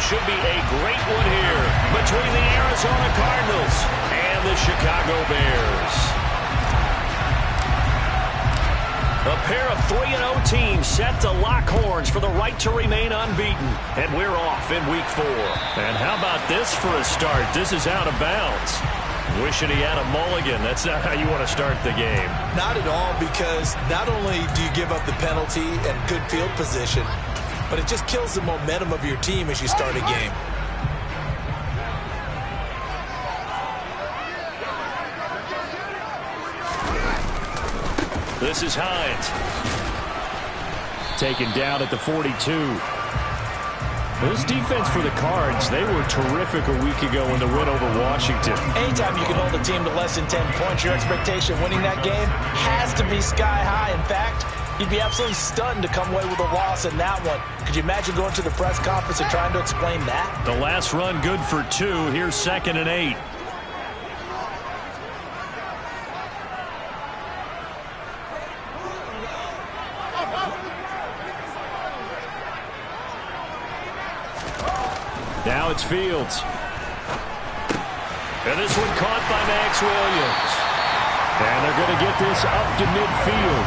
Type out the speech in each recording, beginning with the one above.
should be a great one here between the Arizona Cardinals and the Chicago Bears. A pair of 3-0 teams set to lock horns for the right to remain unbeaten. And we're off in Week 4. And how about this for a start? This is out of bounds. Wishing he had a mulligan. That's not how you want to start the game. Not at all, because not only do you give up the penalty and good field position, but it just kills the momentum of your team as you start a game. This is Hines. Taken down at the 42. This defense for the Cards, they were terrific a week ago in the win over Washington. Anytime you can hold a team to less than 10 points, your expectation of winning that game has to be sky high. In fact, you'd be absolutely stunned to come away with a loss in that one. Could you imagine going to the press conference and trying to explain that? The last run good for 2. Here's 2nd and 8. Now it's Fields. And this one caught by Max Williams. And they're going to get this up to midfield.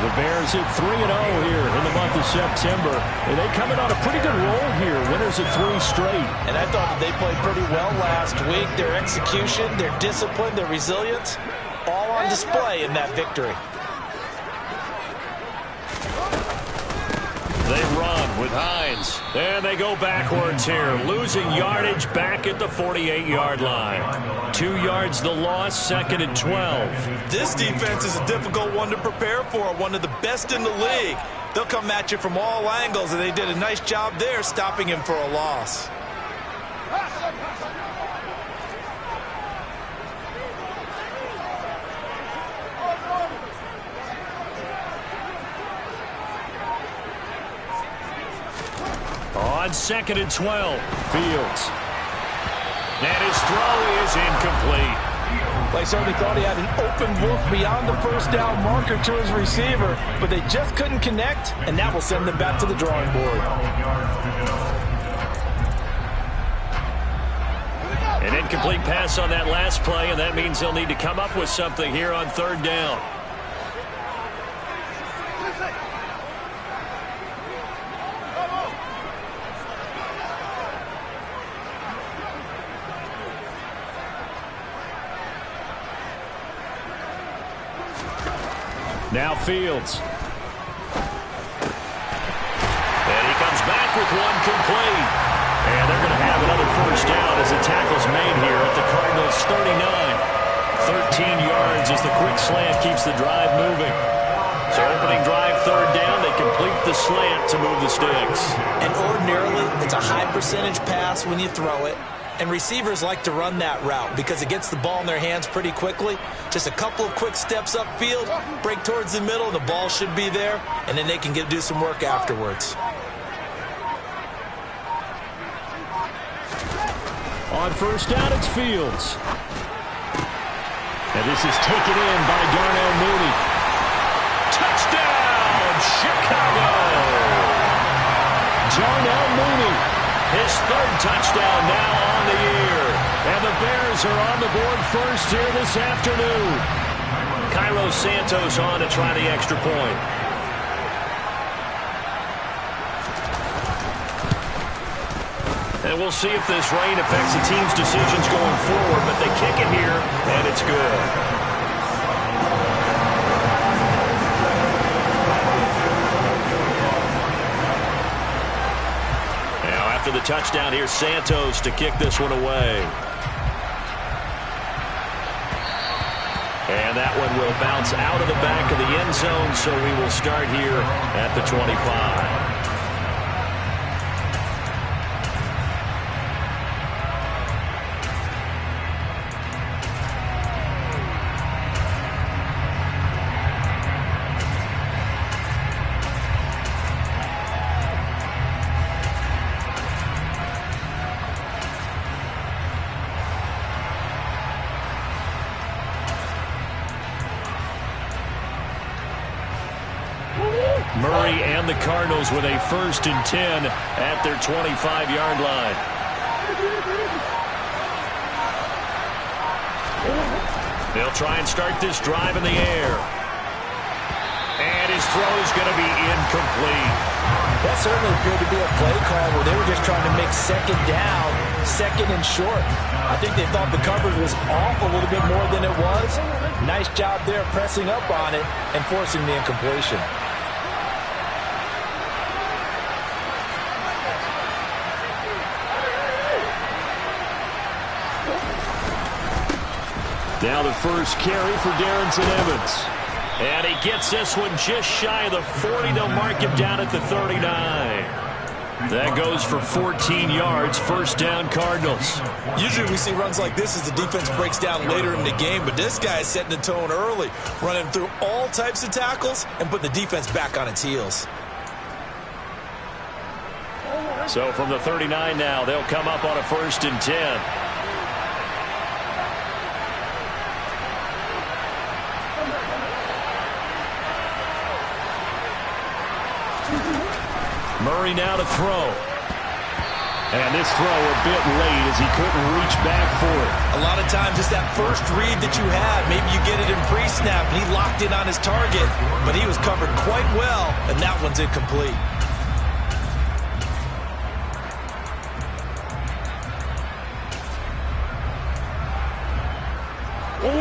The Bears hit 3-0 here in the month of September. And they come in on a pretty good roll here. Winners of 3 straight. And I thought that they played pretty well last week. Their execution, their discipline, their resilience, all on display in that victory. They run with Hines. And they go backwards here. Losing yardage back at the 48-yard line. 2 yards the loss, 2nd and 12. This defense is a difficult one to prepare for. One of the best in the league. They'll come at you from all angles, and they did a nice job there stopping him for a loss. On 2nd and 12, Fields. And his throw is incomplete. They certainly thought he had an open look beyond the first down marker to his receiver, but they just couldn't connect, and that will send them back to the drawing board. An incomplete pass on that last play, and that means they'll need to come up with something here on 3rd down. Now Fields. And he comes back with one complete. And they're going to have another first down as the tackle's made here at the Cardinals' 39. 13 yards as the quick slant keeps the drive moving. So opening drive, 3rd down, they complete the slant to move the sticks. And ordinarily, it's a high percentage pass when you throw it. And receivers like to run that route because it gets the ball in their hands pretty quickly. Just a couple of quick steps upfield, break towards the middle, the ball should be there, and then they can do some work afterwards. On 1st down, it's Fields. And this is taken in by Darnell Mooney. Touchdown, Chicago! Darnell Mooney, his 3rd touchdown now on the year. And the Bears are on the board first here this afternoon. Cairo Santos on to try the extra point. And we'll see if this rain affects the team's decisions going forward, but they kick it here, and it's good. After the touchdown, here's Santos to kick this one away. And that one will bounce out of the back of the end zone, so we will start here at the 25. Murray and the Cardinals with a 1st and 10 at their 25-yard line. They'll try and start this drive in the air. And his throw is going to be incomplete. That certainly appeared to be a play call where they were just trying to make second down, second and short. I think they thought the coverage was off a little bit more than it was. Nice job there pressing up on it and forcing the incompletion. Now the first carry for Darrington Evans. And he gets this one just shy of the 40. They'll mark him down at the 39. That goes for 14 yards. 1st down, Cardinals. Usually we see runs like this as the defense breaks down later in the game, but this guy is setting the tone early, running through all types of tackles and putting the defense back on its heels. So from the 39 now, they'll come up on a 1st and 10. Murray now to throw. And this throw a bit late as he couldn't reach back for it. A lot of times it's that first read that you have. Maybe you get it in pre-snap and he locked in on his target, but he was covered quite well, and that one's incomplete.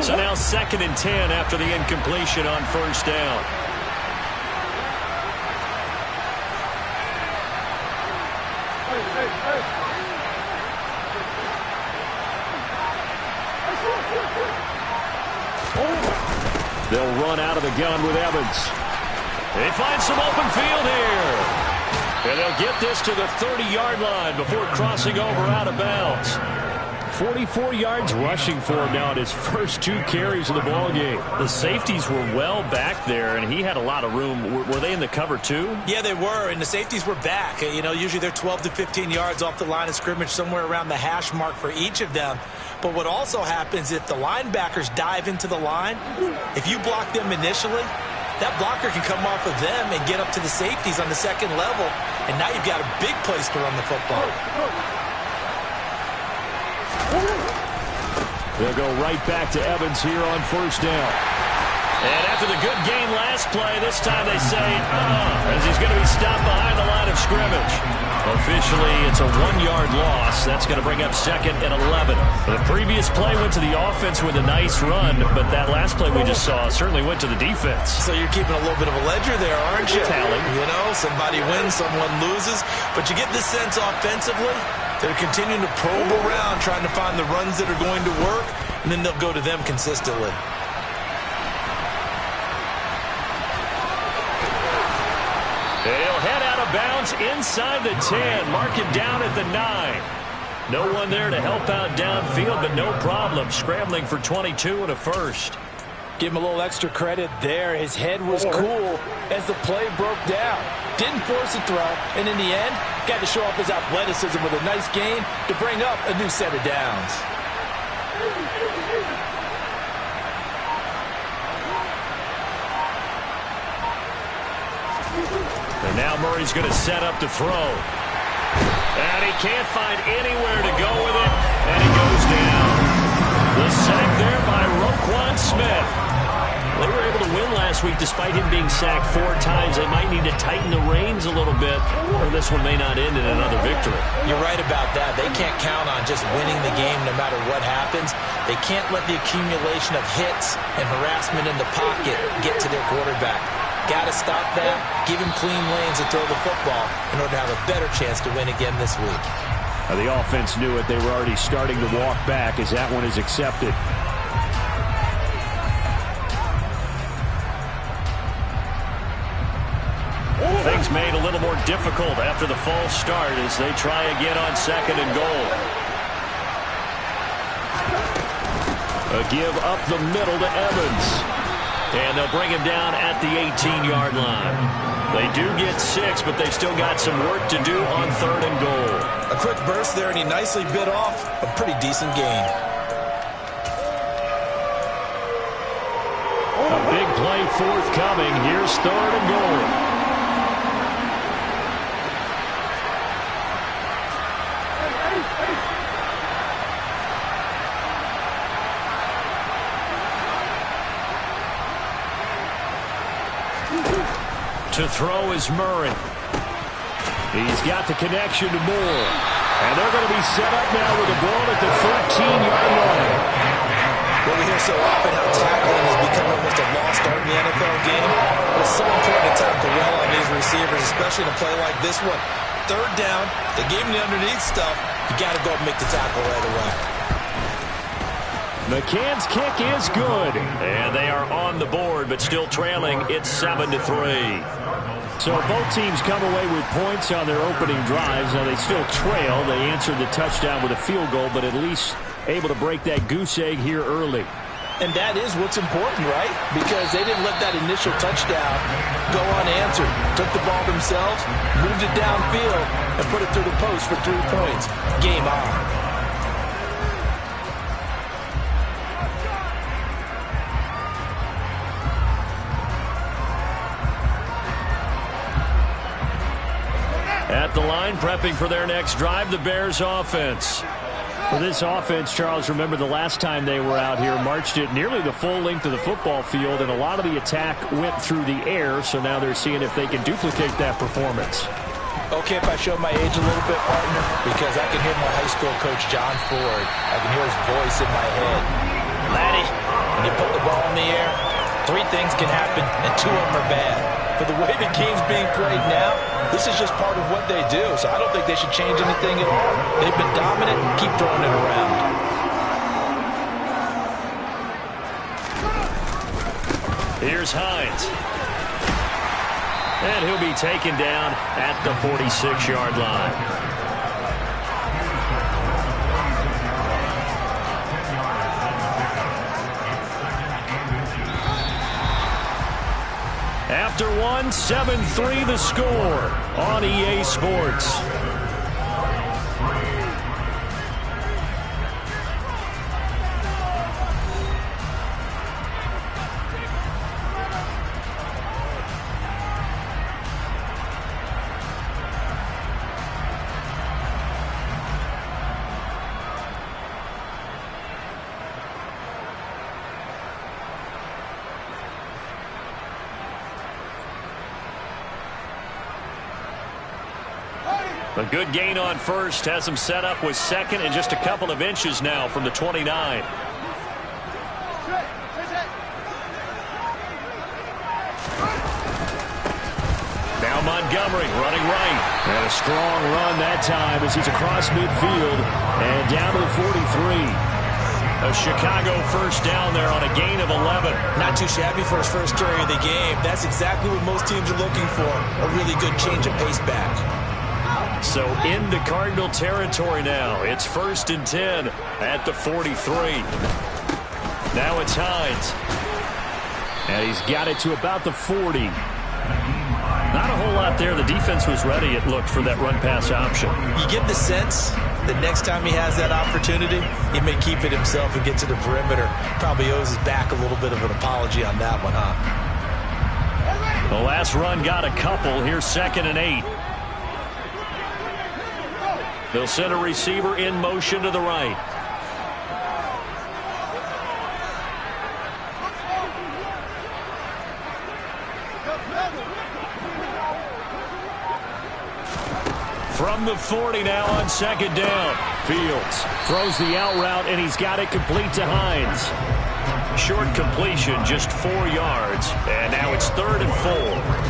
So now 2nd and 10 after the incompletion on 1st down. They'll run out of the gun with Evans. They find some open field here. And they'll get this to the 30-yard line before crossing over out of bounds. 44 yards rushing for him now in his first 2 carries of the ballgame. The safeties were well back there, and he had a lot of room. Were they in the cover too? Yeah, they were, and the safeties were back. You know, usually they're 12 to 15 yards off the line of scrimmage, somewhere around the hash mark for each of them. But what also happens if the linebackers dive into the line, if you block them initially, that blocker can come off of them and get up to the safeties on the 2nd level, and now you've got a big place to run the football. They'll go right back to Evans here on 1st down. And after the good gain last play, this time they say, as he's going to be stopped behind the line of scrimmage. Officially, it's a 1-yard loss. That's going to bring up 2nd and 11. The previous play went to the offense with a nice run, but that last play we just saw certainly went to the defense. So you're keeping a little bit of a ledger there, aren't you? Tally. You know, somebody wins, someone loses. But you get this sense offensively, they're continuing to probe around, trying to find the runs that are going to work, and then they'll go to them consistently. They'll head out of bounds inside the 10, mark it down at the 9. No one there to help out downfield, but no problem. Scrambling for 22 and a 1st. Give him a little extra credit there. His head was cool as the play broke down. Didn't force a throw, and in the end, got to show off his athleticism with a nice gain to bring up a new set of downs. And now Murray's going to set up to throw. And he can't find anywhere to go with it, and he goes down. The sack there by Whrock21 Smith. They were able to win last week despite him being sacked 4 times. They might need to tighten the reins a little bit, or this one may not end in another victory. You're right about that. They can't count on just winning the game no matter what happens. They can't let the accumulation of hits and harassment in the pocket get to their quarterback. Got to stop that, give him clean lanes to throw the football in order to have a better chance to win again this week. The offense knew it. They were already starting to walk back as that one is accepted. Things made a little more difficult after the false start as they try again on 2nd and goal. A give up the middle to Evans. And they'll bring him down at the 18-yard line. They do get 6, but they've still got some work to do on 3rd and goal. A quick burst there, and he nicely bit off a pretty decent gain. A big play forthcoming. Here's 3rd and goal. To throw is Murray. He's got the connection to Moore. And they're going to be set up now with a ball at the 13-yard line. Well, we hear so often how tackling has become almost a lost art in the NFL game. But it's so important to tackle well on these receivers, especially in a play like this one. Third down, they gave him the underneath stuff. You got to go and make the tackle right away. McCann's kick is good. And they are on the board, but still trailing. It's 7-3. So both teams come away with points on their opening drives. Now they still trail. They answered the touchdown with a field goal, but at least able to break that goose egg here early. And that is what's important, right? Because they didn't let that initial touchdown go unanswered. Took the ball themselves, moved it downfield, and put it through the post for 3 points. Game on. At the line, prepping for their next drive, the Bears offense. For this offense, Charles, remember the last time they were out here, marched it nearly the full length of the football field, and a lot of the attack went through the air, so now they're seeing if they can duplicate that performance. Okay, if I show my age a little bit, partner, because I can hear my high school coach, John Ford. I can hear his voice in my head. Laddie, when you put the ball in the air, 3 things can happen, and 2 of them are bad. But the way the game's being played now, this is just part of what they do. So I don't think they should change anything at all. They've been dominant. Keep throwing it around. Here's Hines. And he'll be taken down at the 46-yard line. After 7-3 the score on EA Sports. A good gain on first has him set up with second and just a couple of inches now from the 29. Now Montgomery running right. And a strong run that time as he's across midfield and down to the 43. A Chicago first down there on a gain of 11. Not too shabby for his first carry of the game. That's exactly what most teams are looking for. A really good change of pace back. So into Cardinal territory now. It's 1st and 10 at the 43. Now it's Hines. And he's got it to about the 40. Not a whole lot there. The defense was ready, it looked, for that run-pass option. You get the sense that next time he has that opportunity, he may keep it himself and get to the perimeter. Probably owes his back a little bit of an apology on that one, huh? The last run got a couple. Here's 2nd and 8. They'll send a receiver in motion to the right. From the 40 now on 2nd down. Fields throws the out route, and he's got it complete to Hines. Short completion, just 4 yards. And now it's 3rd and 4.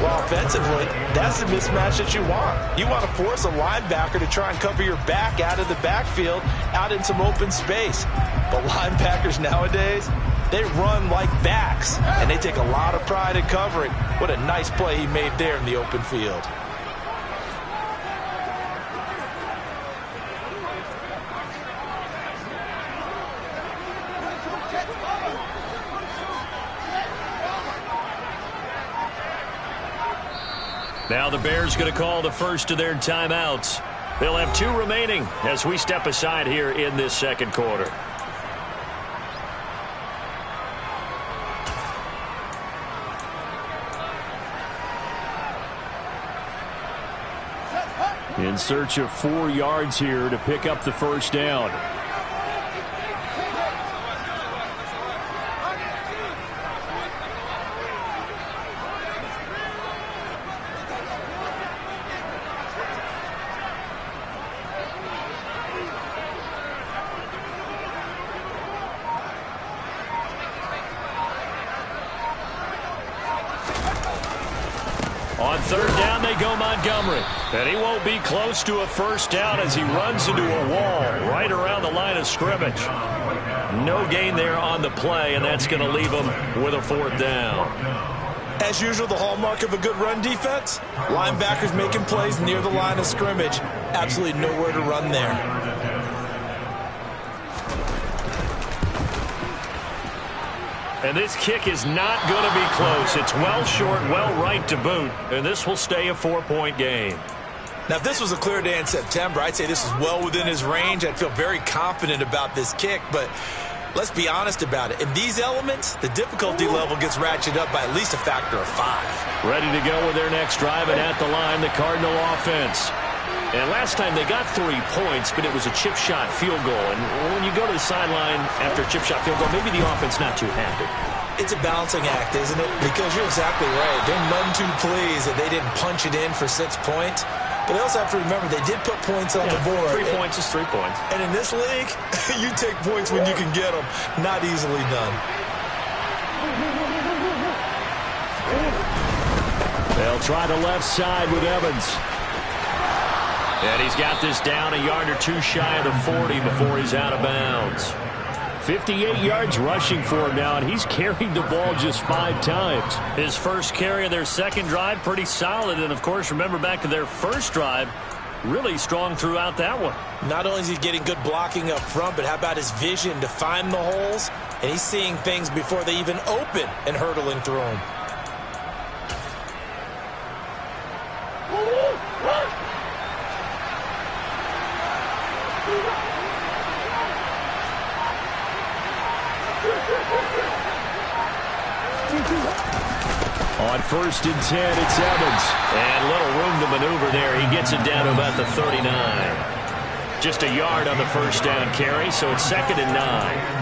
Well, offensively, that's the mismatch that you want. You want to force a linebacker to try and cover your back out of the backfield, out in some open space. But linebackers nowadays, they run like backs, and they take a lot of pride in covering. What a nice play he made there in the open field. Now the Bears going to call the first of their timeouts. They'll have 2 remaining as we step aside here in this second quarter. In search of 4 yards here to pick up the first down. On third down, they go Montgomery. And he won't be close to a first down as he runs into a wall right around the line of scrimmage. No gain there on the play, and that's going to leave him with a fourth down. As usual, the hallmark of a good run defense, linebackers making plays near the line of scrimmage. Absolutely nowhere to run there. And this kick is not going to be close. It's well short, well right to boot, and this will stay a 4-point game. Now, if this was a clear day in September, I'd say this is well within his range. I'd feel very confident about this kick, but let's be honest about it. In these elements, the difficulty level gets ratcheted up by at least a factor of 5. Ready to go with their next drive, and at the line, the Cardinal offense. And last time they got 3 points, but it was a chip shot field goal. And when you go to the sideline after a chip shot field goal, maybe the offense not too happy. It's a balancing act, isn't it? Because you're exactly right. They're none too pleased that they didn't punch it in for 6 points. But they also have to remember they did put points on the board. 3 points is 3 points. And in this league, you take points when you can get them. Not easily done. They'll try the left side with Evans. And he's got this down a yard or 2 shy of the 40 before he's out of bounds. 58 yards rushing for him now, and he's carried the ball just 5 times. His first carry of their second drive, pretty solid. And, of course, remember back to their first drive, really strong throughout that one. Not only is he getting good blocking up front, but how about his vision to find the holes? And he's seeing things before they even open and hurtling through them. On 1st and 10, it's Evans. And little room to maneuver there. He gets it down to about the 39. Just a yard on the first down carry, so it's 2nd and 9.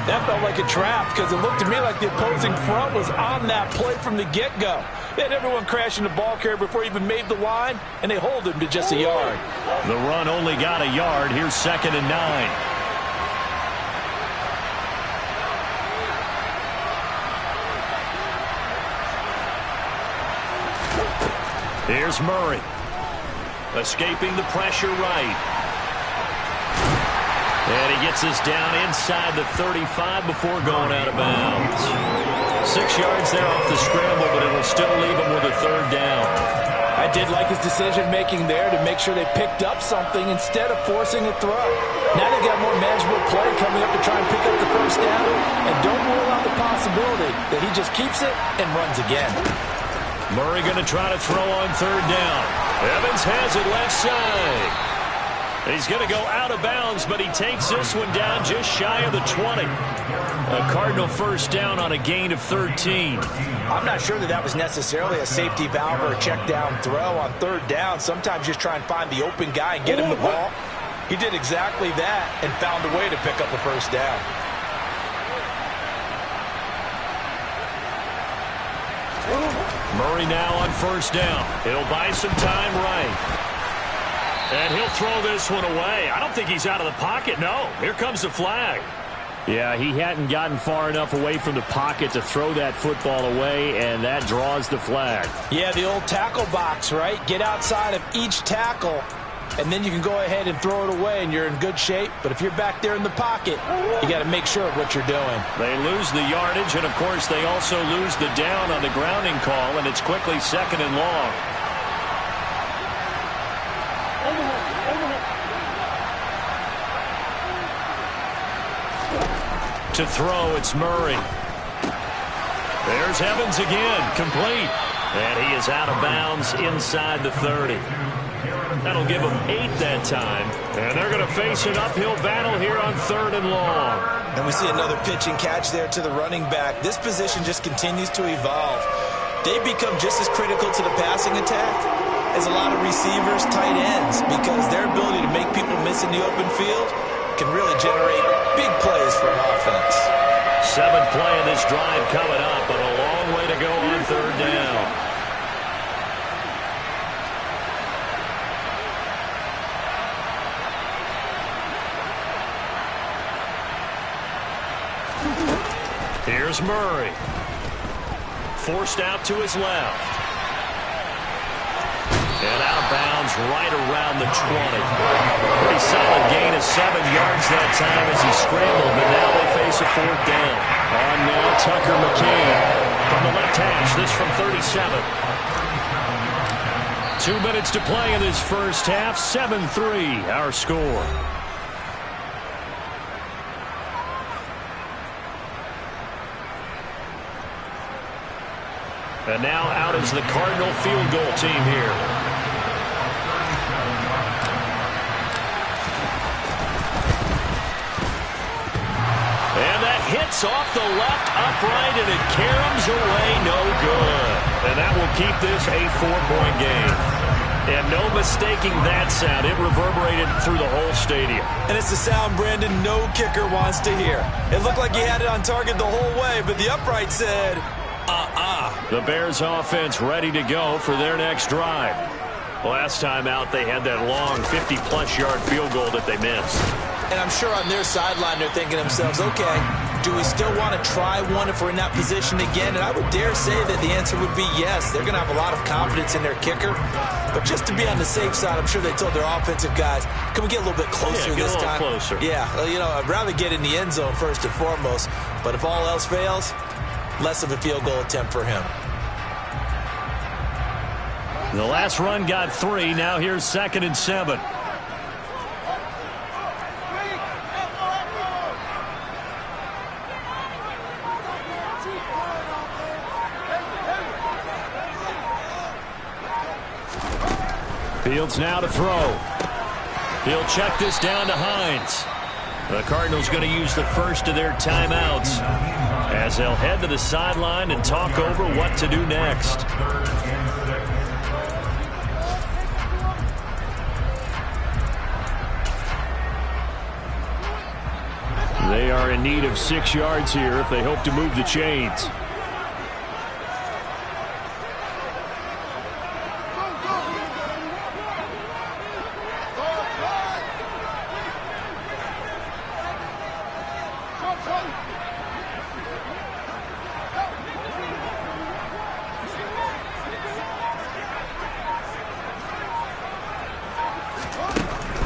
That felt like a trap because it looked to me like the opposing front was on that play from the get-go. They had everyone crashing the ball carrier before he even made the line, and they hold him to just a yard. The run only got a yard. Here's 2nd and 9. Here's Murray. Escaping the pressure right. And he gets us down inside the 35 before going out of bounds. 6 yards there off the scramble, but it'll still leave him with a 3rd down. I did like his decision-making there to make sure they picked up something instead of forcing a throw. Now they got more manageable play coming up to try and pick up the first down. And don't rule out the possibility that he just keeps it and runs again. Murray going to try to throw on 3rd down. Evans has it left side. He's going to go out of bounds, but he takes this one down just shy of the 20. A Cardinal first down on a gain of 13. I'm not sure that was necessarily a safety valve or a check down throw on 3rd down. Sometimes just try and find the open guy and get him the ball. He did exactly that and found a way to pick up a first down. Murray now on 1st down. He'll buy some time right. And he'll throw this one away. I don't think he's out of the pocket. No, here comes the flag. Yeah, he hadn't gotten far enough away from the pocket to throw that football away, and that draws the flag. Yeah, the old tackle box, right? Get outside of each tackle, and then you can go ahead and throw it away, and you're in good shape. But if you're back there in the pocket, you got to make sure of what you're doing. They lose the yardage, and, of course, they also lose the down on the grounding call, and it's quickly 2nd and long. To throw, it's Murray. There's Evans again, complete. And he is out of bounds inside the 30. That'll give them 8 that time. And they're going to face an uphill battle here on 3rd and long. And we see another pitch and catch there to the running back. This position just continues to evolve. They become just as critical to the passing attack as a lot of receivers, tight ends, because their ability to make people miss in the open field can really generate big plays for an offense. 7th play of this drive coming up, but a long way to go on 3rd down. Here's Murray. Forced out to his left. And out of bounds right around the 20. Pretty solid gain of 7 yards that time as he scrambled, but now they face a 4th down. On now, Tucker McCann from the left hash, this from 37. 2 minutes to play in this first half, 7-3 our score. And now out is the Cardinal field goal team here. And that hits off the left upright, and it caroms away, no good. And that will keep this a 4-point game. And no mistaking that sound. It reverberated through the whole stadium. And it's the sound Brandon no kicker wants to hear. It looked like he had it on target the whole way, but the upright said, The Bears offense ready to go for their next drive. Last time out, they had that long 50-plus yard field goal that they missed. And I'm sure on their sideline they're thinking to themselves, okay, do we still want to try one if we're in that position again? And I would dare say that the answer would be yes. They're going to have a lot of confidence in their kicker. But just to be on the safe side, I'm sure they told their offensive guys, can we get a little bit closer this time? Closer. Yeah, you know, I'd rather get in the end zone first and foremost. But if all else fails, less of a field goal attempt for him. The last run got 3. Now here's 2nd and 7. Fields now to throw. He'll check this down to Hines. The Cardinals going to use the first of their timeouts as they'll head to the sideline and talk over what to do next. They are in need of 6 yards here if they hope to move the chains.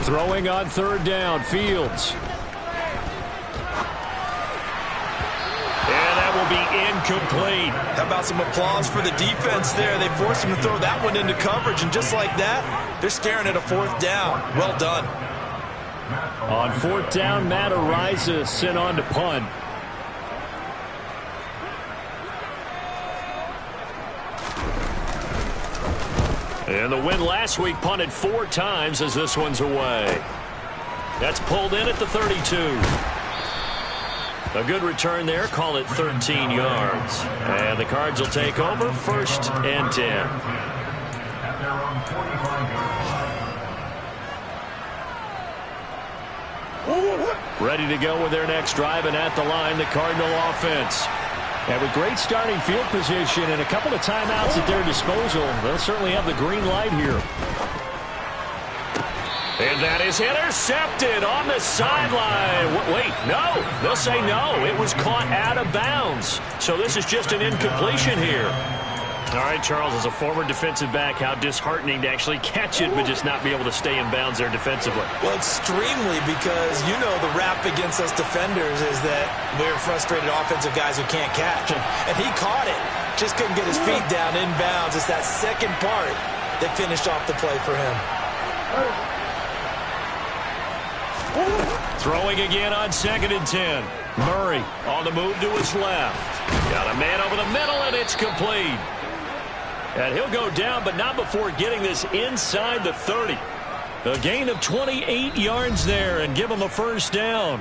Throwing on 3rd down, Fields. And that will be incomplete. How about some applause for the defense there? They forced him to throw that one into coverage, and just like that, they're staring at a 4th down. Well done. On 4th down, Matt Ariza sent on to punt. And the win last week punted 4 times as this one's away. That's pulled in at the 32. A good return there. Call it 13 yards. And the Cards will take over 1st and 10. Ready to go with their next drive, and at the line, the Cardinal offense. And with great starting field position and a couple of timeouts at their disposal, they'll certainly have the green light here. And that is intercepted on the sideline. Wait, no. They'll say no. It was caught out of bounds. So this is just an incompletion here. All right, Charles, as a former defensive back, how disheartening to actually catch it but just not be able to stay in bounds there defensively. Well, extremely, because you know the rap against us defenders is that we're frustrated offensive guys who can't catch. And he caught it. Just couldn't get his feet down in bounds. It's that second part that finished off the play for him. Throwing again on 2nd and 10. Murray on the move to his left. Got a man over the middle, and it's complete. And he'll go down, but not before getting this inside the 30. A gain of 28 yards there and give him a 1st down.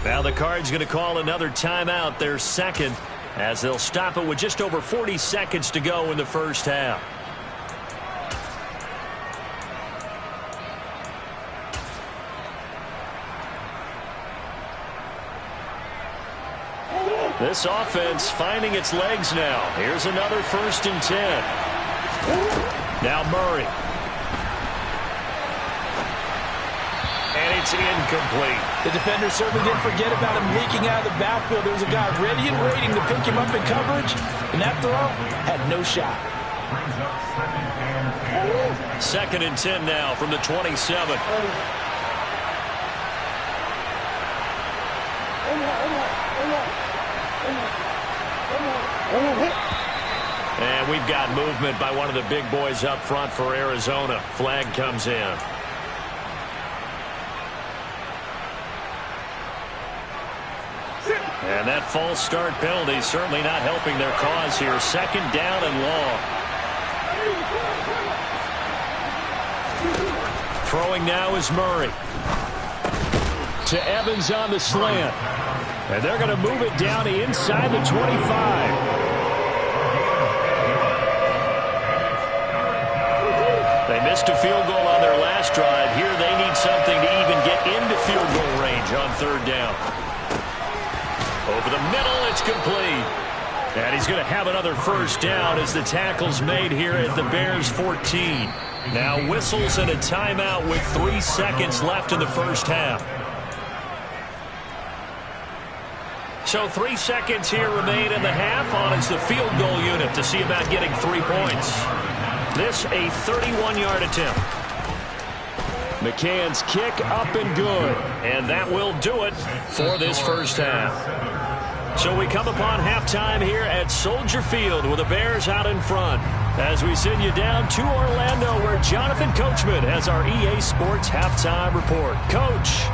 Now the Cards going to call another timeout, their 2nd, as they'll stop it with just over 40 seconds to go in the first half. This offense finding its legs now. Here's another 1st and 10. Now Murray. And it's incomplete. The defender certainly didn't forget about him leaking out of the backfield. There was a guy ready and waiting to pick him up in coverage, and that throw had no shot. Second and 10 now from the 27. And we've got movement by one of the big boys up front for Arizona. Flag comes in. And that false start penalty certainly not helping their cause here. Second down and long. Throwing now is Murray. To Evans on the slant. And they're going to move it down to inside the 25. They missed a field goal on their last drive. Here they need something to even get into field goal range on third down. Over the middle, it's complete. And he's going to have another first down as the tackle's made here at the Bears 14. Now whistles and a timeout with 3 seconds left in the first half. So 3 seconds here remain in the half. On is the field goal unit to see about getting 3 points. This a 31-yard attempt. McCann's kick up and good. And that will do it for this first half. So we come upon halftime here at Soldier Field with the Bears out in front. As we send you down to Orlando where Jonathan Coachman has our EA Sports halftime report. Coach.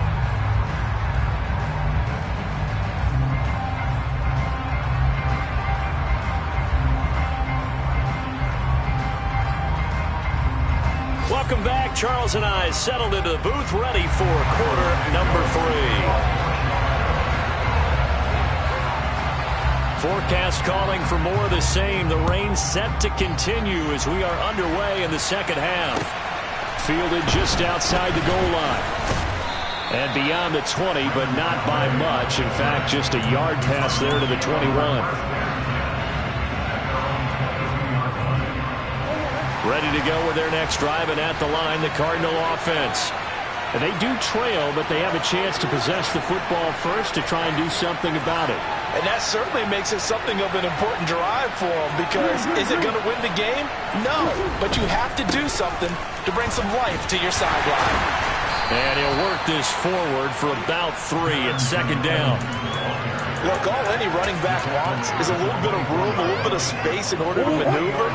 Welcome back. Charles and I settled into the booth ready for quarter number 3. Forecast calling for more of the same. The rain set to continue as we are underway in the second half. Fielded just outside the goal line. And beyond the 20, but not by much. In fact, just a yard pass there to the 21. Ready to go with their next drive, and at the line, the Cardinal offense. And they do trail, but they have a chance to possess the football first to try and do something about it. And that certainly makes it something of an important drive for them, because is it going to win the game? No, but you have to do something to bring some life to your sideline. And he'll work this forward for about 3 at second down. Look, all any running back wants is a little bit of room, a little bit of space in order to maneuver.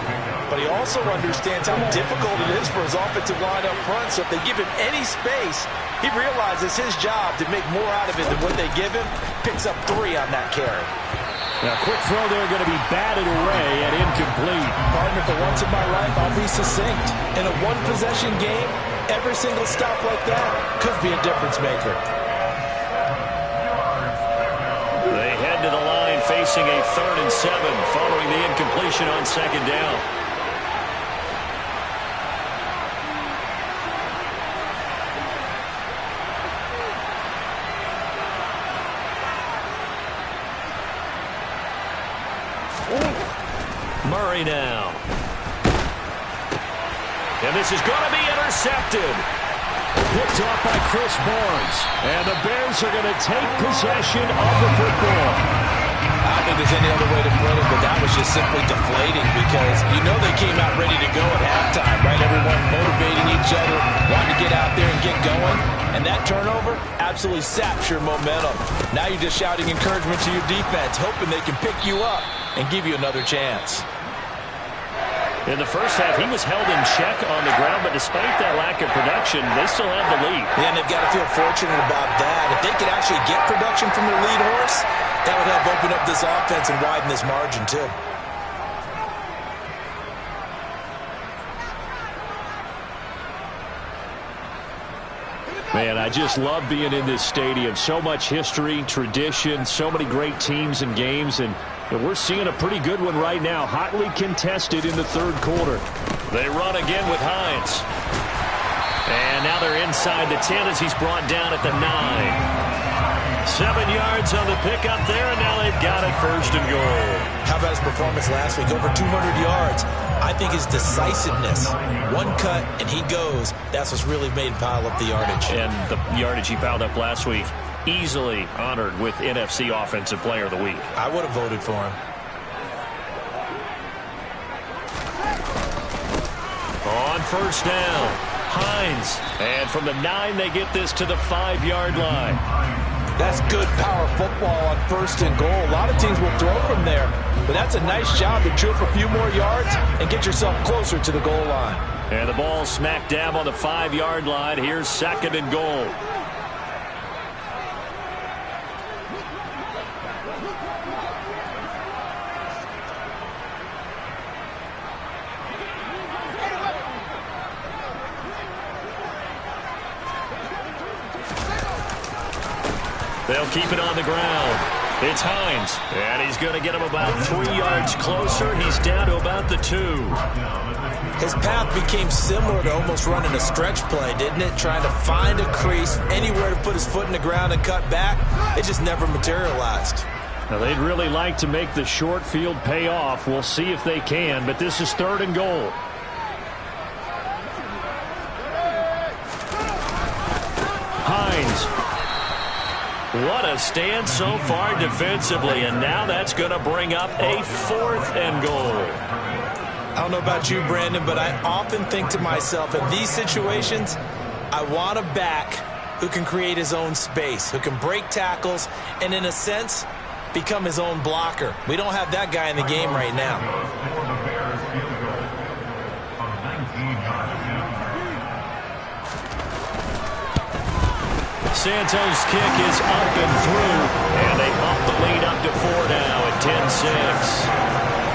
But he also understands how difficult it is for his offensive line up front. So if they give him any space, he realizes his job to make more out of it than what they give him. Picks up 3 on that carry. Now, quick throw there, going to be batted away and incomplete. Partner, for once in my life, I'll be succinct. In a one-possession game, every single stop like that could be a difference maker. They head to the line facing a 3rd and 7 following the incompletion on second down. Murray now. And this is going to be intercepted. Picked off by Chris Barnes. And the Bears are going to take possession of the football. I don't think there's any other way to put it, but that was just simply deflating, because you know they came out ready to go at halftime, right? Everyone motivating each other, wanting to get out there and get going. And that turnover absolutely saps your momentum. Now you're just shouting encouragement to your defense, hoping they can pick you up and give you another chance. In the first half, he was held in check on the ground, but despite that lack of production, they still have the lead. Yeah, and they've got to feel fortunate about that. If they could actually get production from their lead horse, that would help open up this offense and widen this margin, too. Man, I just love being in this stadium. So much history, tradition, so many great teams and games, and we're seeing a pretty good one right now. Hotly contested in the third quarter. They run again with Hines. And now they're inside the 10 as he's brought down at the 9. 7 yards on the pickup there, and now they've got it 1st and goal. How about his performance last week? Over 200 yards. I think his decisiveness, one cut and he goes, that's what's really made him pile up the yardage. And the yardage he piled up last week, easily honored with NFC Offensive Player of the Week. I would have voted for him. first down. Hines. And from the 9, they get this to the 5-yard line. That's good power football on 1st and goal. A lot of teams will throw from there, but that's a nice job to trip a few more yards and get yourself closer to the goal line. And the ball smack dab on the 5-yard line. Here's 2nd and goal. They'll keep it on the ground. It's Hines. And he's going to get him about 3 yards closer. He's down to about the 2. His path became similar to almost running a stretch play, didn't it? Trying to find a crease, anywhere to put his foot in the ground and cut back. It just never materialized. Now, they'd really like to make the short field pay off. We'll see if they can, but this is 3rd and goal. Hines. What a stand so far defensively, and now that's going to bring up a 4th and goal. I don't know about you, Brandon, but I often think to myself, in these situations, I want a back who can create his own space, who can break tackles, and in a sense, become his own blocker. We don't have that guy in the game right now. Santos' kick is up and through, and they bump the lead up to 4 now at 10-6.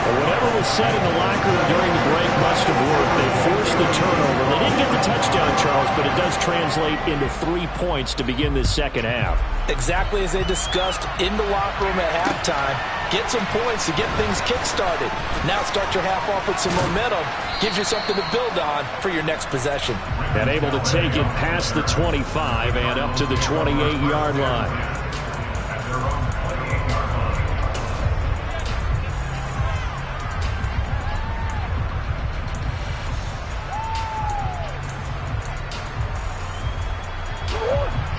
Well, whatever was said in the locker room during the break must have worked. They forced the turnover. They didn't get the touchdown, Charles, but it does translate into 3 points to begin this second half. Exactly as they discussed in the locker room at halftime. Get some points to get things kick-started. Now start your half off with some momentum. Gives you something to build on for your next possession. And able to take it past the 25 and up to the 28-yard line.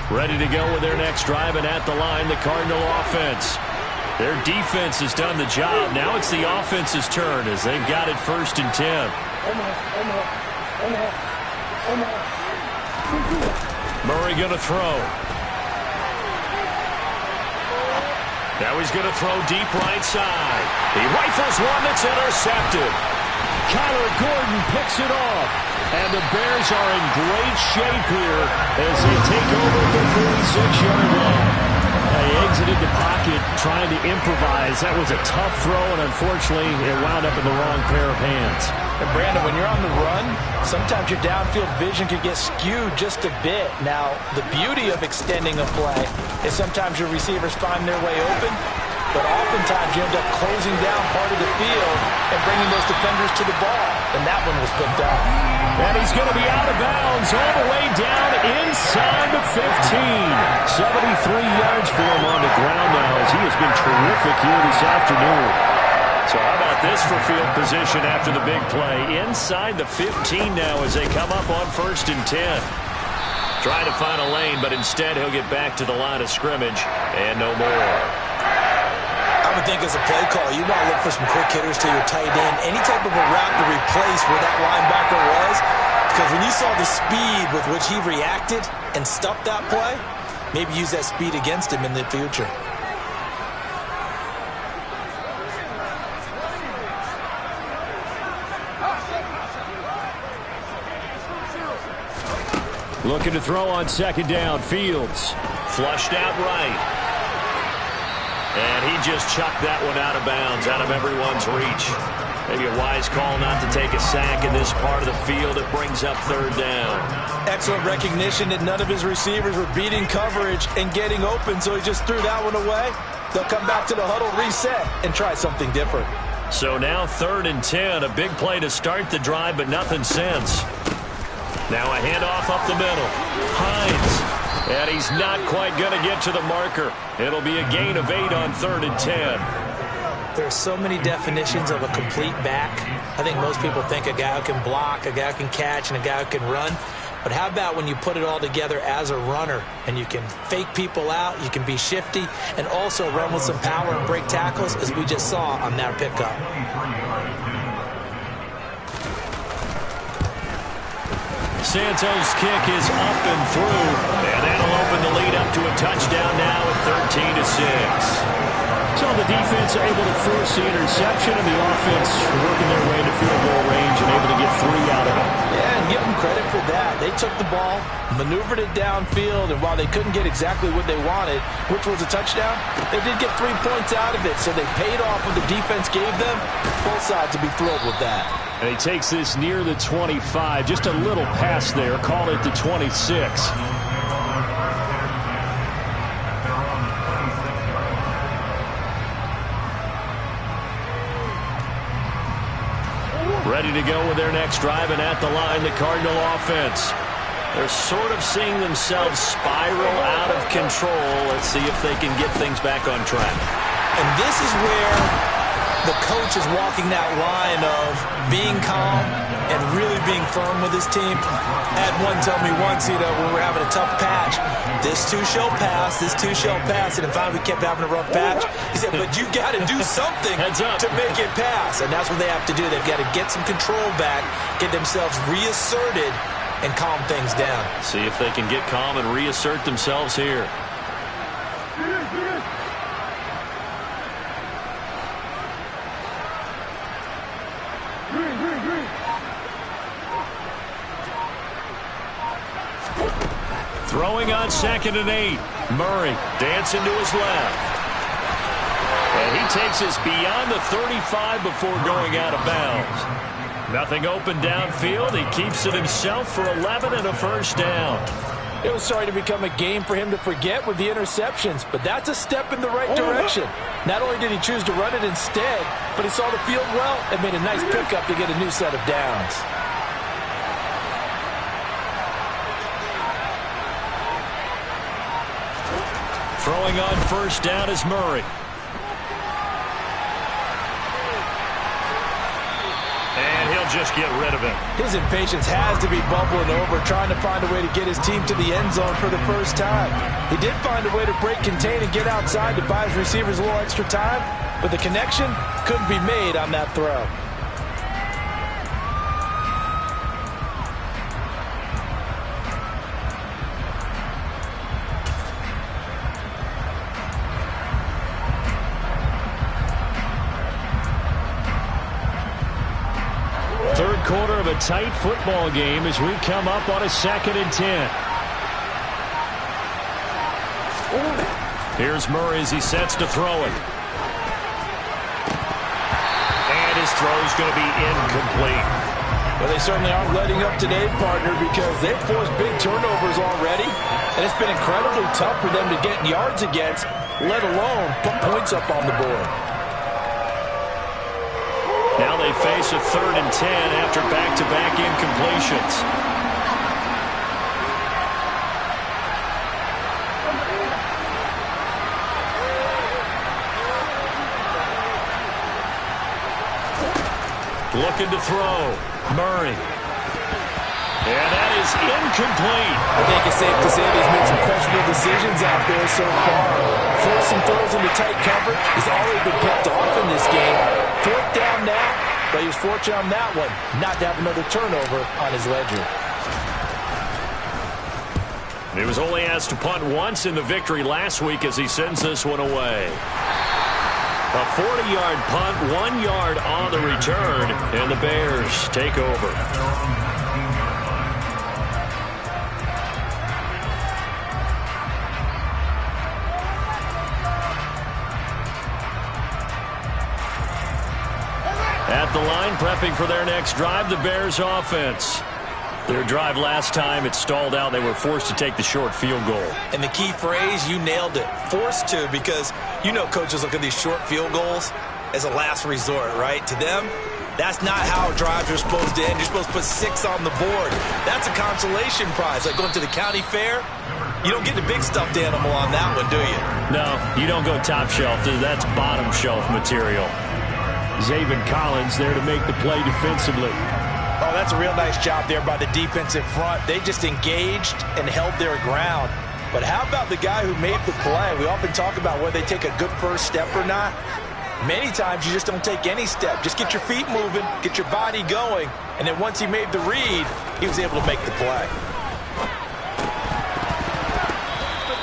Ready to go with their next drive, and at the line, the Cardinal offense. Their defense has done the job. Now it's the offense's turn as they've got it 1st and 10. Murray going to throw. Now he's going to throw deep right side. He rifles one that's intercepted. Kyler Gordon picks it off. And the Bears are in great shape here as they take over at the 46-yard line. They exited the pocket trying to improvise. That was a tough throw, and unfortunately, it wound up in the wrong pair of hands. And Brandon, when you're on the run, sometimes your downfield vision can get skewed just a bit. Now, the beauty of extending a play is sometimes your receivers find their way open, but oftentimes you end up closing down part of the field and bringing those defenders to the ball, and that one was picked off. And he's going to be out of bounds all the way down inside the 15. 73 yards for him on the ground now as he has been terrific here this afternoon. So how about this for field position after the big play? Inside the 15 now as they come up on 1st and 10. Trying to find a lane, but instead he'll get back to the line of scrimmage and no more. I would think as a play call, you want to look for some quick hitters to your tight end. Any type of a route to replace where that linebacker was. Because when you saw the speed with which he reacted and stuffed that play, maybe use that speed against him in the future. Looking to throw on 2nd down. Fields flushed out right. And he just chucked that one out of bounds, out of everyone's reach. Maybe a wise call not to take a sack in this part of the field. It brings up 3rd down. Excellent recognition that none of his receivers were beating coverage and getting open, so he just threw that one away. They'll come back to the huddle, reset, and try something different. So now 3rd and 10, a big play to start the drive, but nothing since. Now a handoff up the middle. Hines. And he's not quite going to get to the marker. It'll be a gain of 8 on 3rd and 10. There are so many definitions of a complete back. I think most people think a guy who can block, a guy who can catch, and a guy who can run. But how about when you put it all together as a runner and you can fake people out, you can be shifty, and also run with some power and break tackles, as we just saw on that pickup. Santos' kick is up and through, and that'll open the lead up to a touchdown now at 13-6. So the defense able to force the interception, and the offense working their way into field goal range and able to get 3 out of it. Yeah, and give them credit for that. They took the ball, maneuvered it downfield, and while they couldn't get exactly what they wanted, which was a touchdown, they did get 3 points out of it, so they paid off what the defense gave them. Both sides will be thrilled with that. And he takes this near the 25. Just a little pass there. Call it the 26. Ready to go with their next drive, and at the line, the Cardinal offense. They're sort of seeing themselves spiral out of control. Let's see if they can get things back on track. And this is where the coach is walking that line of being calm and really being firm with his team. I had one tell me once, when we're having a tough patch, this too shall pass, this too shall pass, and finally we kept having a rough patch. He said, but you got to do something to make it pass, and that's what they have to do. They've got to get some control back, get themselves reasserted, and calm things down. See if they can get calm and reassert themselves here. Throwing on 2nd and 8. Murray dancing to his left. And he takes us beyond the 35 before going out of bounds. Nothing open downfield. He keeps it himself for 11 and a first down. It was starting to become a game for him to forget with the interceptions, but that's a step in the right direction. Not only did he choose to run it instead, but he saw the field well and made a nice pickup to get a new set of downs. Throwing on first down is Murray. And he'll just get rid of it. His impatience has to be bubbling over, trying to find a way to get his team to the end zone for the first time. He did find a way to break, contain, and get outside to buy his receivers a little extra time, but the connection couldn't be made on that throw. Third quarter of a tight football game as we come up on a 2nd and 10. Here's Murray as he sets to throw it. And his throw's going to be incomplete. Well, they certainly aren't letting up today, partner, because they've forced big turnovers already, and it's been incredibly tough for them to get yards against, let alone put points up on the board. Now they face a 3rd and 10 after back-to-back incompletions. Looking to throw. Murray. And that is incomplete. I think it's safe to say that he's made some questionable decisions out there so far. Forced some throws into tight coverage. He's already been picked off in this game. 4th down now, but he was fortunate on that one not to have another turnover on his ledger. He was only asked to punt once in the victory last week as he sends this one away. A 40-yard punt, 1 yard on the return, and the Bears take over. At the line, prepping for their next drive, the Bears offense. Their drive last time, it stalled out. They were forced to take the short field goal. And the key phrase, you nailed it, forced to, because you know coaches look at these short field goals as a last resort, right? To them, that's not how drives are supposed to end. You're supposed to put 6 on the board. That's a consolation prize. Like going to the county fair, you don't get the big stuffed animal on that one, do you? No, you don't go top shelf. That's bottom shelf material. Zaven Collins there to make the play defensively. Oh, that's a real nice job there by the defensive front. They just engaged and held their ground. But how about the guy who made the play? We often talk about whether they take a good first step or not. Many times you just don't take any step. Just get your feet moving, get your body going, and then once he made the read, he was able to make the play.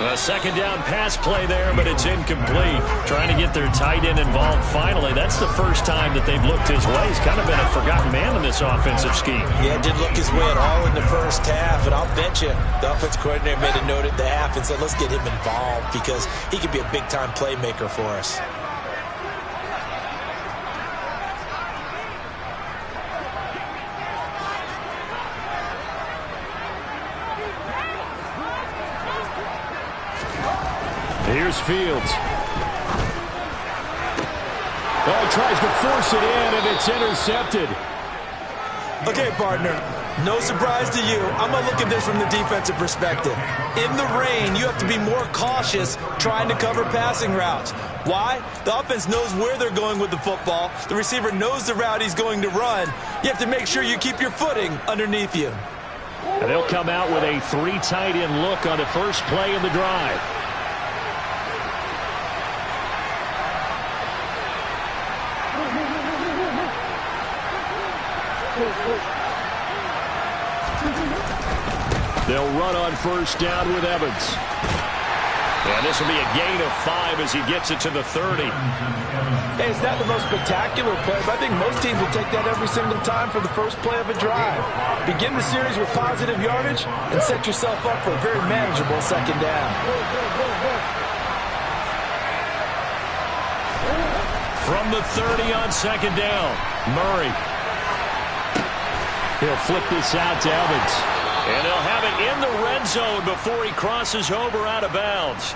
A second down pass play there, but it's incomplete. Trying to get their tight end involved finally. That's the first time that they've looked his way. He's kind of been a forgotten man in this offensive scheme. Yeah, didn't look his way at all in the first half, and I'll bet you the offense coordinator made a note at the half and said, let's get him involved because he could be a big-time playmaker for us. Here's Fields. Oh, tries to force it in, and it's intercepted. Okay, partner, no surprise to you. I'm going to look at this from the defensive perspective. In the rain, you have to be more cautious trying to cover passing routes. Why? The offense knows where they're going with the football. The receiver knows the route he's going to run. You have to make sure you keep your footing underneath you. And they'll come out with a 3 tight end look on the first play of the drive. They'll run on first down with Evans. And this will be a gain of 5 as he gets it to the 30. Hey, it's not the most spectacular play, but I think most teams will take that every single time for the first play of a drive. Begin the series with positive yardage and set yourself up for a very manageable second down. From the 30 on second down, Murray. He'll flip this out to Evans. And they'll have it in the red zone before he crosses over out of bounds.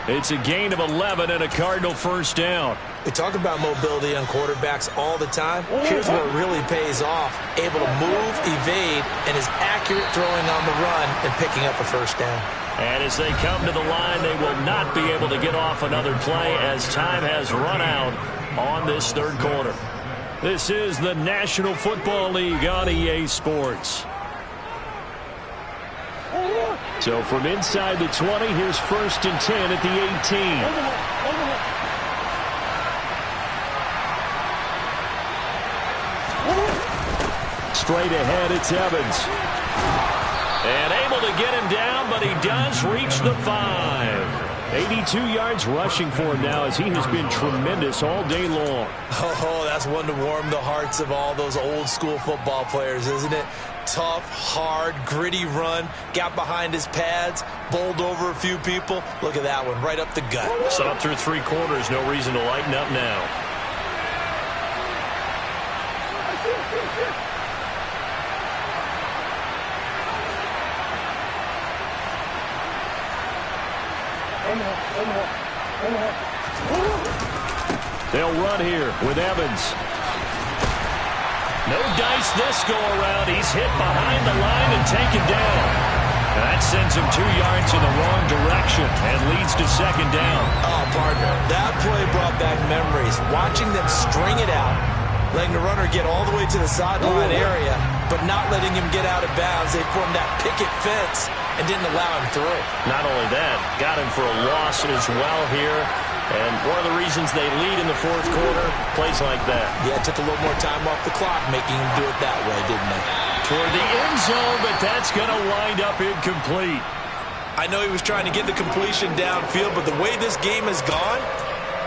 It's a gain of 11 and a Cardinal first down. We talk about mobility on quarterbacks all the time. Here's where it really pays off. Able to move, evade, and is accurate throwing on the run and picking up a first down. And as they come to the line, they will not be able to get off another play as time has run out on this third quarter. This is the National Football League on EA Sports. So from inside the 20, here's 1st and 10 at the 18. Straight ahead, it's Evans. And able to get him down, but he does reach the 5. 82 yards rushing for him now as he has been tremendous all day long. Oh, that's one to warm the hearts of all those old school football players, isn't it? Tough, hard, gritty run, got behind his pads, bowled over a few people. Look at that one, right up the gut. Saw through 3 quarters, no reason to lighten up now. They'll run here with Evans. No dice this go around. He's hit behind the line and taken down. And that sends him 2 yards in the wrong direction and leads to second down. Oh, partner, that play brought back memories. Watching them string it out, letting the runner get all the way to the sideline area, but not letting him get out of bounds. They formed that picket fence and didn't allow him through. Not only that, got him for a loss as well here. And one of the reasons they lead in the fourth quarter, plays like that. Yeah, it took a little more time off the clock, making him do it that way, didn't they? Toward the end zone, but that's going to wind up incomplete. I know he was trying to get the completion downfield, but the way this game has gone,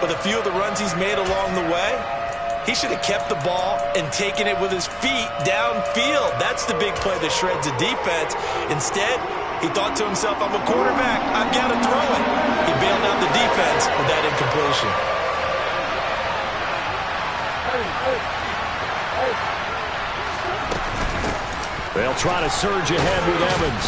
with a few of the runs he's made along the way, he should have kept the ball and taken it with his feet downfield. That's the big play that shreds the defense. Instead, he thought to himself, I'm a quarterback, I've got to throw it. He bailed out the defense with that incompletion. They'll try to surge ahead with Evans.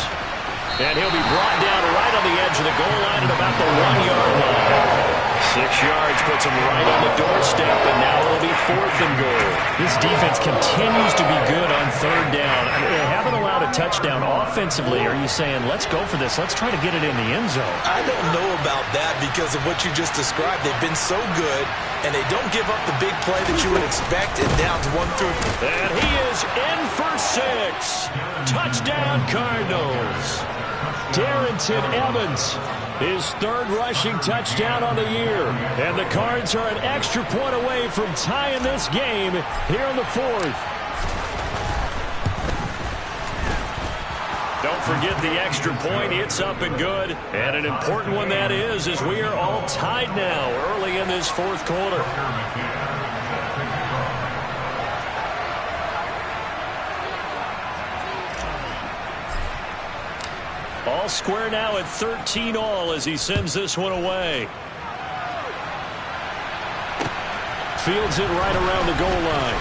And he'll be brought down right on the edge of the goal line at about the 1-yard line. 6 yards puts him right on the doorstep, and now it'll be 4th and goal. This defense continues to be good on third down. I mean, they haven't allowed a touchdown offensively. Are you saying, let's go for this, let's try to get it in the end zone? I don't know about that because of what you just described. They've been so good, and they don't give up the big play that you would expect in downs 1 through. And he is in for 6. Touchdown, Cardinals. Darrington Evans His third rushing touchdown on the year. And the Cards are an extra point away from tying this game here in the fourth. Don't forget the extra point. It's up and good. And an important one that is, as we are all tied now early in this fourth quarter. All square now at 13 all as he sends this one away. Fields it right around the goal line.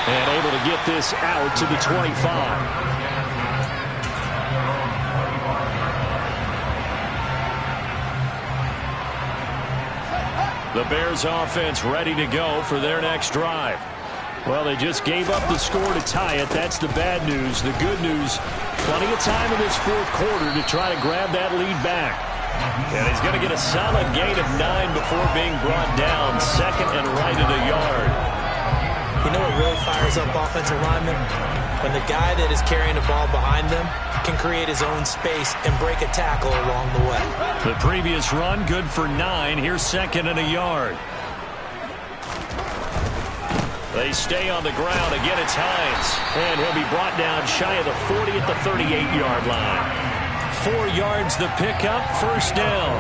And able to get this out to the 25. The Bears offense ready to go for their next drive. Well, they just gave up the score to tie it. That's the bad news. The good news, plenty of time in this fourth quarter to try to grab that lead back. And he's going to get a solid gain of 9 before being brought down. Second and right at a yard. You know what really fires up offensive linemen? When the guy that is carrying the ball behind them can create his own space and break a tackle along the way. The previous run, good for 9. Here's second and a yard. They stay on the ground. Again, it's Hines. And he'll be brought down shy of the 40 at the 38-yard line. 4 yards the pickup, first down.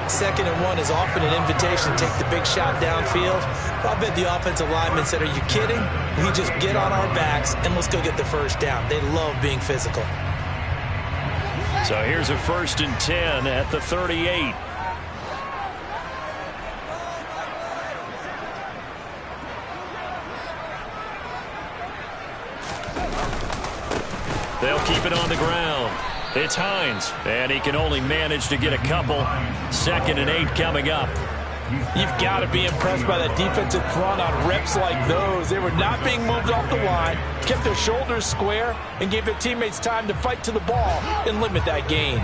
Second and 1 is often an invitation to take the big shot downfield. I bet the offensive lineman said, are you kidding? We just get on our backs and let's go get the first down. They love being physical. So here's a 1st and 10 at the 38. They'll keep it on the ground. It's Hines, and he can only manage to get a couple. 2nd and 8 coming up. You've got to be impressed by that defensive front on reps like those. They were not being moved off the line, kept their shoulders square, and gave their teammates time to fight to the ball and limit that gain.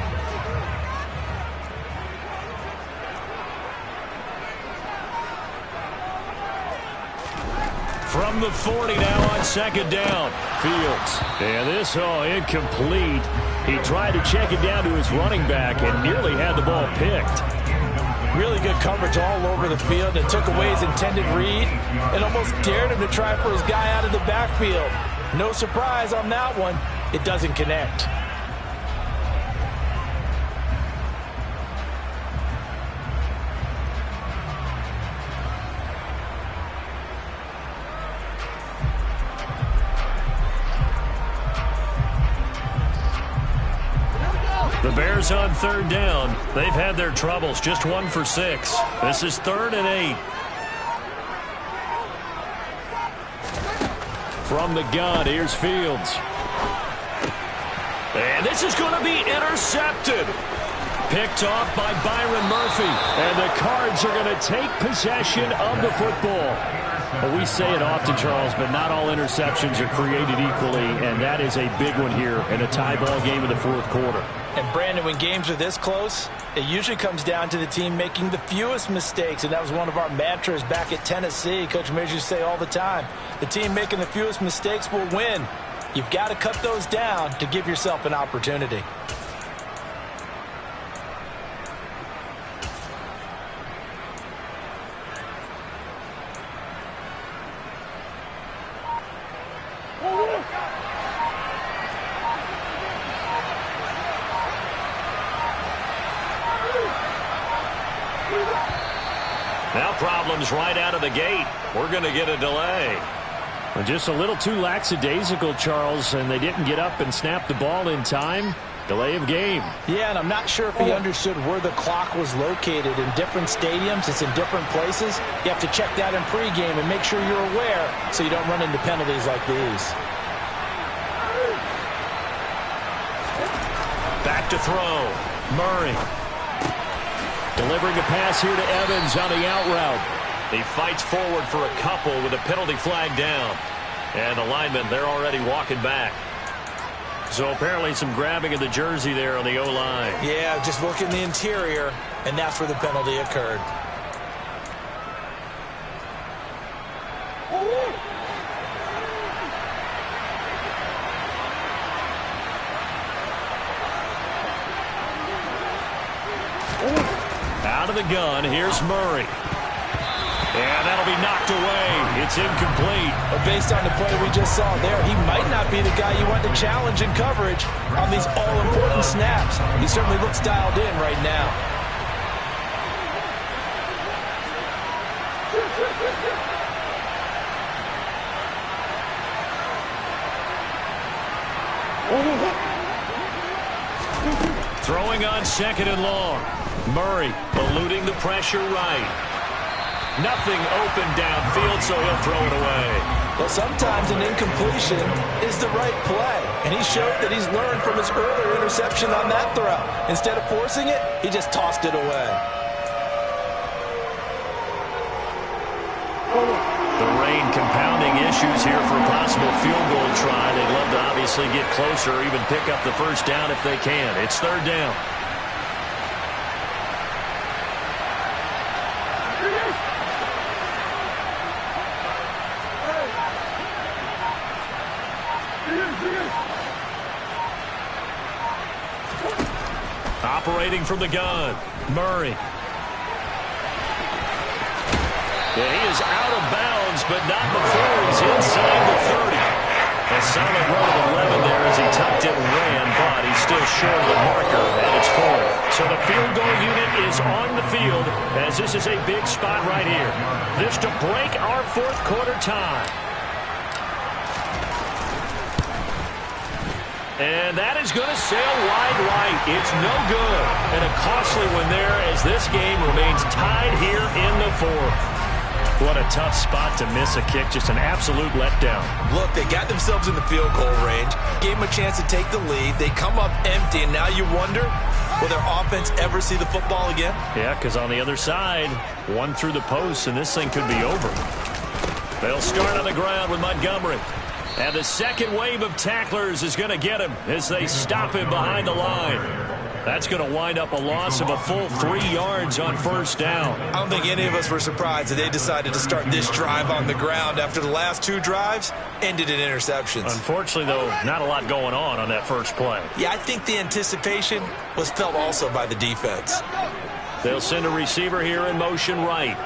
From the 40 now on 2nd down. Fields. And this, incomplete. He tried to check it down to his running back and nearly had the ball picked. Really good coverage all over the field and took away his intended read and almost dared him to try for his guy out of the backfield. No surprise on that one. It doesn't connect. The Bears on 3rd down. They've had their troubles. Just 1 for 6. This is 3rd and 8. From the gun, here's Fields. And this is going to be intercepted. Picked off by Byron Murphy. And the Cards are going to take possession of the football. Well, we say it often, Charles, but not all interceptions are created equally, and that is a big one here in a tie ball game in the fourth quarter. And, Brandon, when games are this close, it usually comes down to the team making the fewest mistakes, and that was one of our mantras back at Tennessee. Coach Mears used to say all the time, the team making the fewest mistakes will win. You've got to cut those down to give yourself an opportunity. Now problems right out of the gate. We're going to get a delay. Just a little too lackadaisical, Charles, and they didn't get up and snap the ball in time. Delay of game. Yeah, and I'm not sure if he understood where the clock was located. In different stadiums, it's in different places. You have to check that in pregame and make sure you're aware so you don't run into penalties like these. Back to throw. Murray. Delivering a pass here to Evans on the out route. He fights forward for a couple with a penalty flag down. And the linemen, they're already walking back. So apparently some grabbing of the jersey there on the O-line. Yeah, just look in the interior, and that's where the penalty occurred. Out of the gun, here's Murray. And that'll be knocked away. It's incomplete. But based on the play we just saw there, he might not be the guy you want to challenge in coverage on these all-important snaps. He certainly looks dialed in right now. Throwing on 2nd and long. Murray eluding the pressure right. Nothing open downfield, so he'll throw it away. Well, sometimes an incompletion is the right play, and he showed that he's learned from his earlier interception on that throw. Instead of forcing it, he just tossed it away. The rain compounding issues here for a possible field goal try. They'd love to obviously get closer or even pick up the first down if they can. It's 3rd down. Operating from the gun, Murray. And he is out of bounds, but not before he's inside the 30. A solid run of 11 there as he tucked it and ran, but he's still short of the marker, and it's 4th. So the field goal unit is on the field, as this is a big spot right here. This to break our 4th quarter tie. And that is going to sail wide right. It's no good. And a costly one there as this game remains tied here in the 4th. What a tough spot to miss a kick. Just an absolute letdown. Look, they got themselves in the field goal range, gave them a chance to take the lead. They come up empty, and now you wonder, will their offense ever see the football again? Yeah, because on the other side, one through the post, and this thing could be over. They'll start on the ground with Montgomery. And the second wave of tacklers is going to get him as they stop him behind the line. That's going to wind up a loss of a full 3 yards on 1st down. I don't think any of us were surprised that they decided to start this drive on the ground after the last 2 drives ended in interceptions. Unfortunately, though, not a lot going on that first play. Yeah, I think the anticipation was felt also by the defense. They'll send a receiver here in motion right.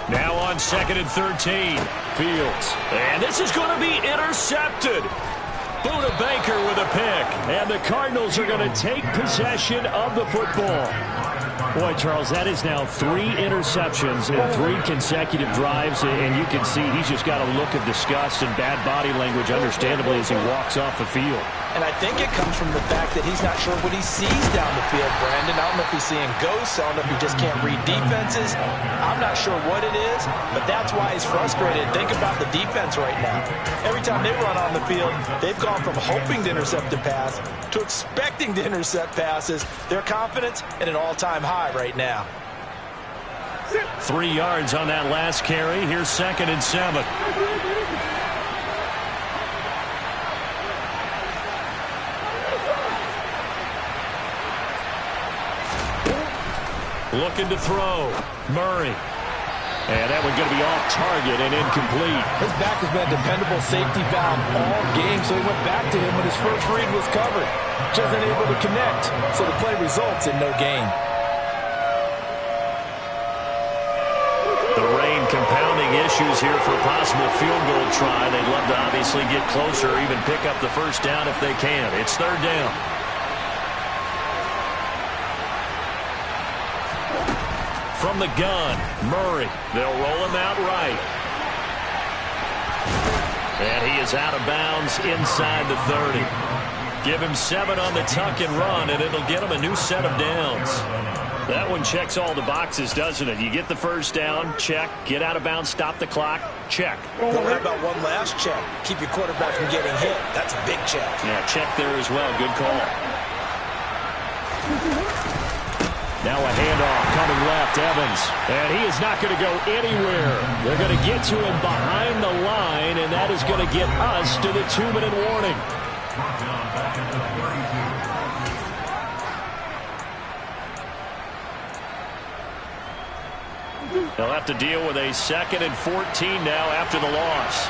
Now on 2nd and 13. Fields. And this is going to be intercepted. Buda Baker with a pick. And the Cardinals are going to take possession of the football. Boy, Charles, that is now 3 interceptions in 3 consecutive drives. And you can see he's just got a look of disgust and bad body language, understandably, as he walks off the field. And I think it comes from the fact that he's not sure what he sees down the field, Brandon. I don't know if he's seeing ghosts. I don't know if he just can't read defenses. I'm not sure what it is, but that's why he's frustrated. Think about the defense right now. Every time they run on the field, they've gone from hoping to intercept a pass to expecting to intercept passes. Their confidence at an all-time high right now. 3 yards on that last carry. Here's 2nd and 7. Looking to throw. Murray. And that one going to be off target and incomplete. His back has been a dependable safety valve all game, so he went back to him when his first read was covered. Just unable to connect, so the play results in no gain. The rain compounding issues here for a possible field goal try. They'd love to obviously get closer or even pick up the first down if they can. It's 3rd down. From the gun, Murray. They'll roll him out right. And he is out of bounds inside the 30. Give him 7 on the tuck and run, and it'll get him a new set of downs. That one checks all the boxes, doesn't it? You get the first down, check. Get out of bounds, stop the clock, check. Don't worry about one last check. Keep your quarterback from getting hit. That's a big check. Yeah, check there as well. Good call. Now a handoff coming left, Evans. And he is not going to go anywhere. They're going to get to him behind the line, and that is going to get us to the 2-minute warning. They'll have to deal with a 2nd and 14 now after the loss.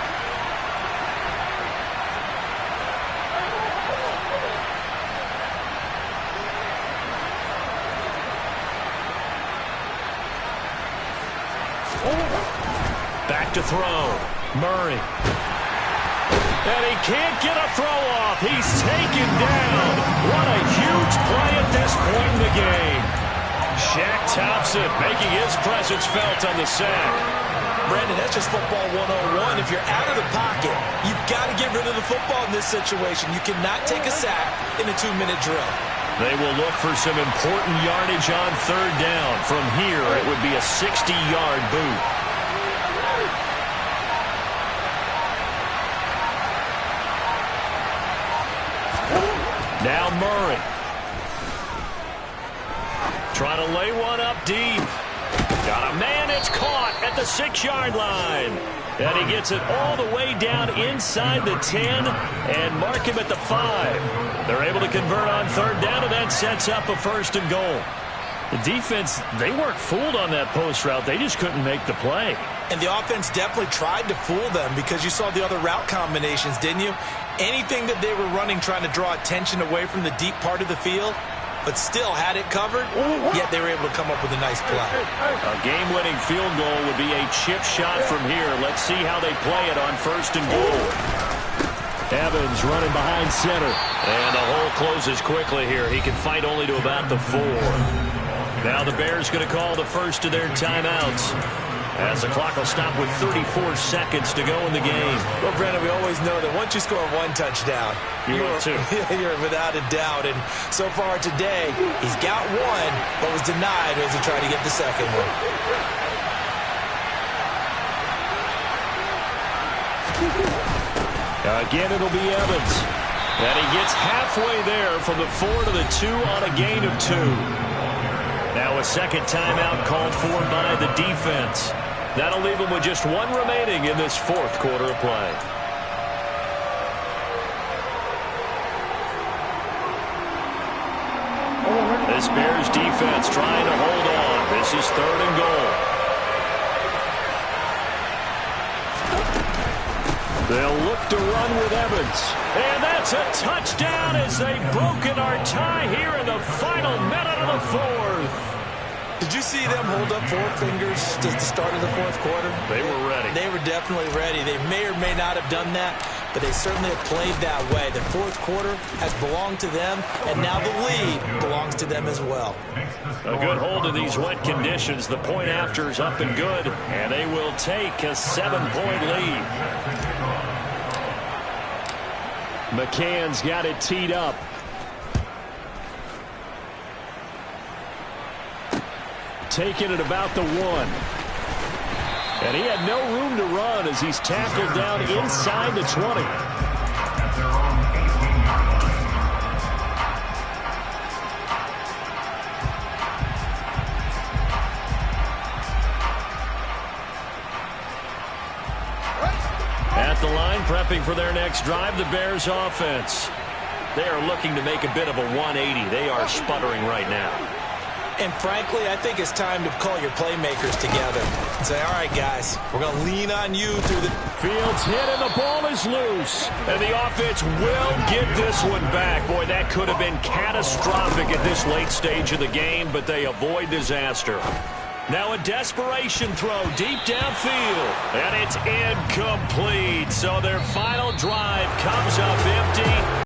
Back to throw. Murray. And he can't get a throw off. He's taken down. What a huge play at this point in the game. Shaq Thompson making his presence felt on the sack. Brandon, that's just football 101. If you're out of the pocket, you've got to get rid of the football in this situation. You cannot take a sack in a 2-minute drill. They will look for some important yardage on 3rd down. From here, it would be a 60-yard boot. Now Murray. Trying to lay one up deep. Got a man, it's caught at the 6-yard line. And he gets it all the way down inside the 10 and mark him at the 5. They're able to convert on 3rd down, and that sets up a 1st and goal. The defense, they weren't fooled on that post route. They just couldn't make the play. And the offense definitely tried to fool them because you saw the other route combinations, didn't you? Anything that they were running trying to draw attention away from the deep part of the field, but still had it covered, yet they were able to come up with a nice play. A game-winning field goal would be a chip shot from here. Let's see how they play it on 1st and goal. Evans running behind center. And the hole closes quickly here. He can fight only to about the 4. Now the Bears going to call the first of their timeouts, as the clock will stop with 34 seconds to go in the game. Well, Brandon, we always know that once you score 1 touchdown, you're without a doubt. And so far today, he's got 1, but was denied as he tried to get the 2nd one. Again, it'll be Evans. And he gets halfway there from the 4 to the 2 on a gain of 2. Now a 2nd timeout called for by the defense. That'll leave them with just 1 remaining in this 4th quarter of play. This Bears defense trying to hold on. This is 3rd and goal. They'll look to run with Evans. And that's a touchdown as they've broken our tie here in the final minute of the 4th. Did you see them hold up 4 fingers at the start of the 4th quarter? They were ready. They were definitely ready. They may or may not have done that, but they certainly have played that way. The 4th quarter has belonged to them, and now the lead belongs to them as well. A good hold in these wet conditions. The point after is up and good, and they will take a 7-point lead. McCann's got it teed up. Taking it about the 1. And he had no room to run as he's tackled down inside the 20. At the line, prepping for their next drive, the Bears offense. They are looking to make a bit of a 180. They are sputtering right now. And frankly, I think it's time to call your playmakers together and say, all right, guys, we're going to lean on you through the Fields hit and the ball is loose. And the offense will get this one back. Boy, that could have been catastrophic at this late stage of the game, but they avoid disaster. Now a desperation throw deep downfield. And it's incomplete. So their final drive comes up empty.